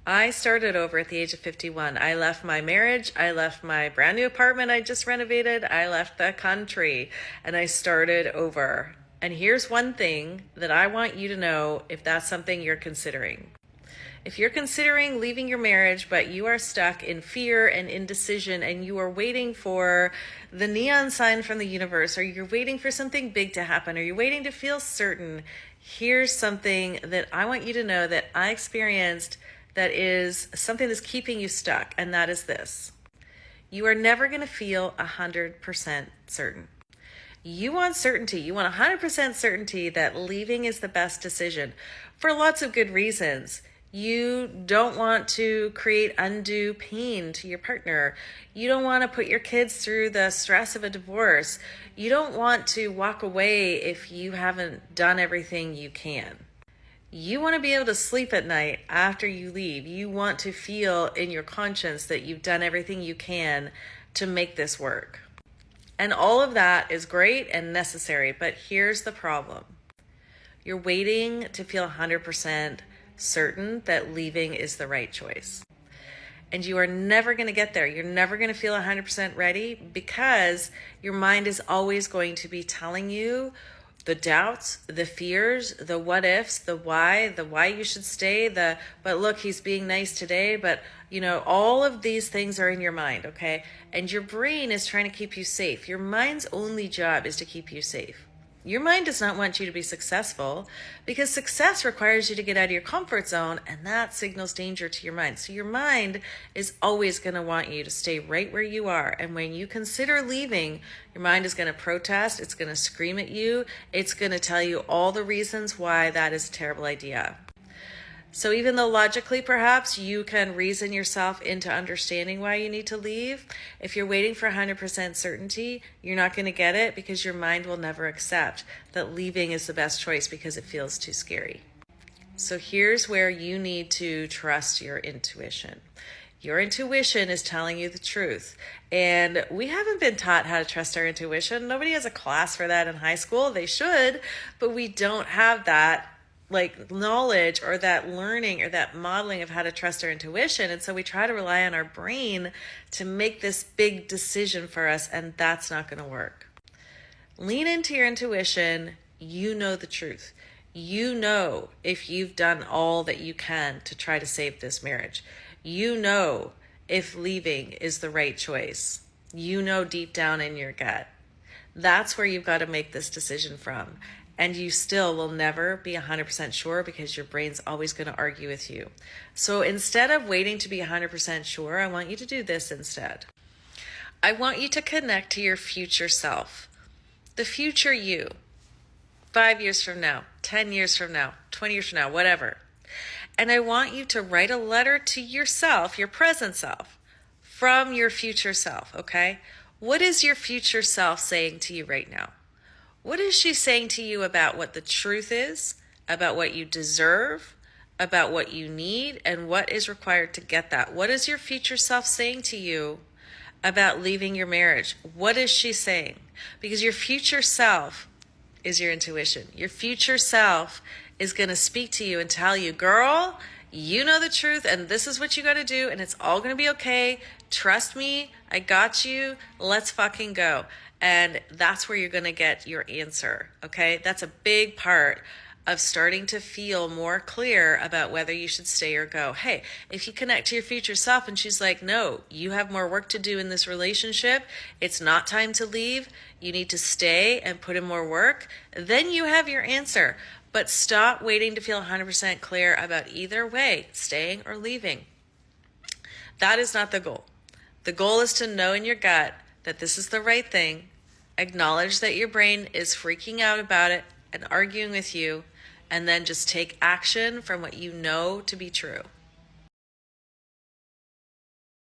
I started over at the age of 51. I left my marriage. I left my brand new apartment I just renovated. I left the country and I started over. And here's one thing that I want you to know if that's something you're considering. If you're considering leaving your marriage, but you are stuck in fear and indecision, and you are waiting for the neon sign from the universe, or you're waiting for something big to happen, or you're waiting to feel certain, here's something that I want you to know that I experienced that is something that's keeping you stuck, and that is this. You are never going to feel 100% certain. You want certainty. You want 100% certainty that leaving is the best decision for lots of good reasons. You don't want to create undue pain to your partner. You don't want to put your kids through the stress of a divorce. You don't want to walk away if you haven't done everything you can. You want to be able to sleep at night after you leave. You want to feel in your conscience that you've done everything you can to make this work. And all of that is great and necessary, but here's the problem. You're waiting to feel 100% certain that leaving is the right choice. And you are never going to get there. You're never going to feel 100% ready because your mind is always going to be telling you the doubts, the fears, the what ifs, the why you should stay, but look, he's being nice today, but all of these things are in your mind, okay? And your brain is trying to keep you safe. Your mind's only job is to keep you safe. Your mind does not want you to be successful because success requires you to get out of your comfort zone, and that signals danger to your mind. So your mind is always going to want you to stay right where you are. And when you consider leaving, your mind is going to protest. It's going to scream at you. It's going to tell you all the reasons why that is a terrible idea. So even though logically perhaps you can reason yourself into understanding why you need to leave, if you're waiting for 100% certainty, you're not going to get it because your mind will never accept that leaving is the best choice because it feels too scary. So here's where you need to trust your intuition. Your intuition is telling you the truth. And we haven't been taught how to trust our intuition. Nobody has a class for that in high school. They should, but we don't have that knowledge or that learning or that modeling of how to trust our intuition. And so we try to rely on our brain to make this big decision for us, and that's not going to work. Lean into your intuition. You know the truth. You know if you've done all that you can to try to save this marriage. You know if leaving is the right choice. You know deep down in your gut. That's where you've got to make this decision from. And you still will never be 100% sure because your brain's always going to argue with you. So instead of waiting to be 100% sure, I want you to do this instead. I want you to connect to your future self, the future you, 5 years from now, 10 years from now, 20 years from now, whatever. And I want you to write a letter to yourself, your present self, from your future self, okay? What is your future self saying to you right now? What is she saying to you about what the truth is, about what you deserve, about what you need, and what is required to get that? What is your future self saying to you about leaving your marriage? What is she saying? Because your future self is your intuition. Your future self is going to speak to you and tell you, girl, you know the truth, and this is what you got to do, and it's all going to be okay. Trust me, I got you. Let's fucking go. And that's where you're going to get your answer, okay? That's a big part of starting to feel more clear about whether you should stay or go. Hey, if you connect to your future self and she's like, no, you have more work to do in this relationship. It's not time to leave. You need to stay and put in more work. Then you have your answer. But stop waiting to feel 100% clear about either way, staying or leaving. That is not the goal. The goal is to know in your gut that this is the right thing. Acknowledge that your brain is freaking out about it and arguing with you, and then just take action from what you know to be true.